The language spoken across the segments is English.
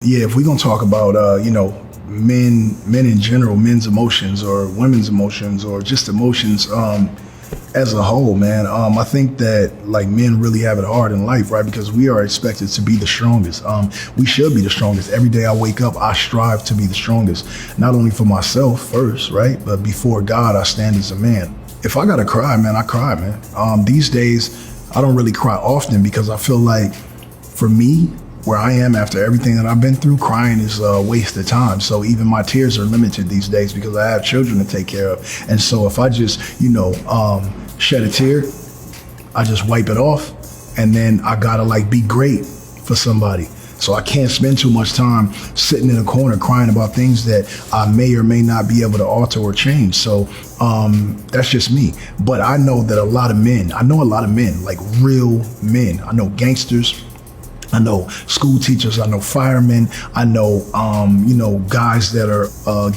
Yeah, if we're gonna talk about men in general, men's emotions or women's emotions or just emotions as a whole, man, I think that like men really have it hard in life, right? Because we are expected to be the strongest. We should be the strongest. Every day I wake up, I strive to be the strongest, not only for myself first, right? But before God, I stand as a man. If I gotta cry, man, I cry, man. These days, I don't really cry often because I feel like for me, where I am after everything that I've been through, crying is a waste of time. So even my tears are limited these days because I have children to take care of. And so if I just, shed a tear, I just wipe it off, and then I gotta like be great for somebody. So I can't spend too much time sitting in a corner crying about things that I may or may not be able to alter or change. So that's just me. But I know that I know a lot of men, like real men. I know gangsters, I know school teachers, I know firemen, I know, guys that are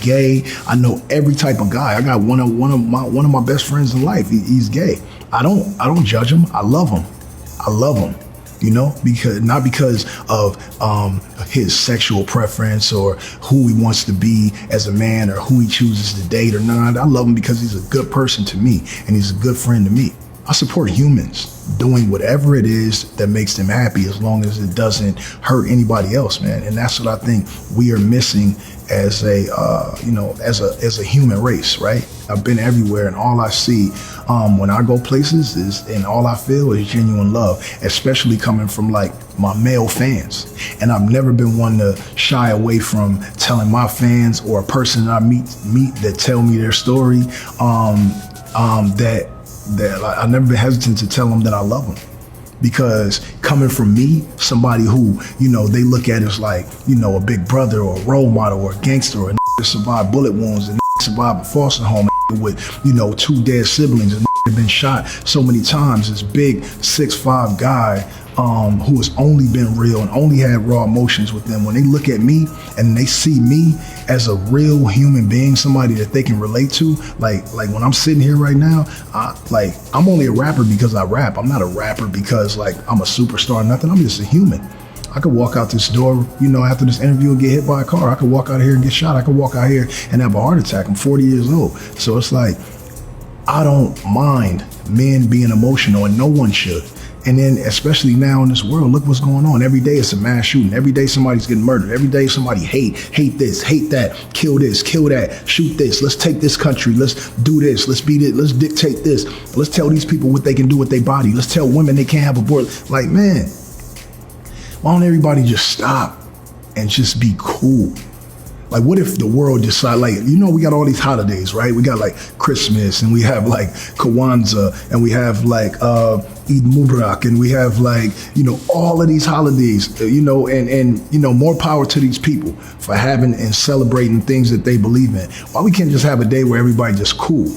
gay. I know every type of guy. I got one of my best friends in life. He's gay. I don't judge him. I love him. Because not because of his sexual preference or who he wants to be as a man or who he chooses to date or not. I love him because he's a good person to me and he's a good friend to me. I support humans doing whatever it is that makes them happy as long as it doesn't hurt anybody else, man. And that's what I think we are missing as a human race, right? I've been everywhere and all I see when I go places and all I feel is genuine love, especially coming from like my male fans. And I've never been one to shy away from telling my fans or a person that I meet that tell me their story, that I've never been hesitant to tell them that I love them. Because coming from me, somebody who, they look at as like, a big brother or a role model or a gangster or a that survived bullet wounds and survived a foster home with, 2 dead siblings and been shot so many times, this big 6'5" guy who has only been real and only had raw emotions with them. When they look at me and they see me as a real human being, somebody that they can relate to, like when I'm sitting here right now, I'm only a rapper because I rap. I'm not a rapper because like I'm a superstar or nothing. I'm just a human. I could walk out this door, after this interview and get hit by a car. I could walk out here and get shot. I could walk out here and have a heart attack. I'm 40 years old. So it's like, I don't mind men being emotional, and no one should. And then especially now in this world, look what's going on. Every day it's a mass shooting. Every day somebody's getting murdered. Every day somebody hate this, hate that, kill this, kill that, shoot this. Let's take this country. Let's do this. Let's beat it. Let's dictate this. Let's tell these people what they can do with their body. Let's tell women they can't have abortion. Like, man, why don't everybody just stop and just be cool? Like, what if the world decide, we got all these holidays, right? We got like Christmas, and we have like Kwanzaa, and we have like Eid Mubarak, and we have like, all of these holidays, and more power to these people for having and celebrating things that they believe in. Why we can't just have a day where everybody just cool,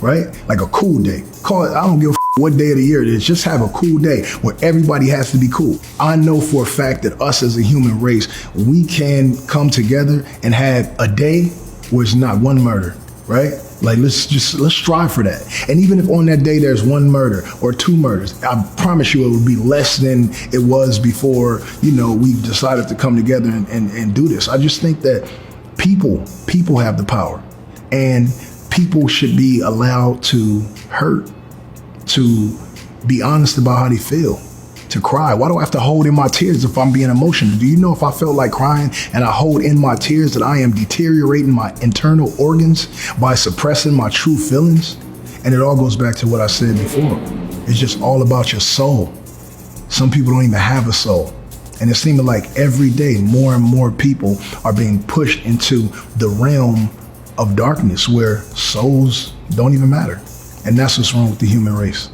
right? Like a cool day. Call it, I don't give a what day of the year it is. Just have a cool day where everybody has to be cool. I know for a fact that us as a human race, we can come together and have a day where it's not one murder, right? Like, let's strive for that. And even if on that day there's one murder or 2 murders, I promise you it would be less than it was before, we decided to come together and do this. I just think that people have the power, and people should be allowed to hurt, to be honest about how they feel, to cry. Why do I have to hold in my tears if I'm being emotional? Do you know if I felt like crying and I hold in my tears that I am deteriorating my internal organs by suppressing my true feelings? And it all goes back to what I said before. It's just all about your soul. Some people don't even have a soul. And it seems like every day more and more people are being pushed into the realm of darkness where souls don't even matter. And that's what's wrong with the human race.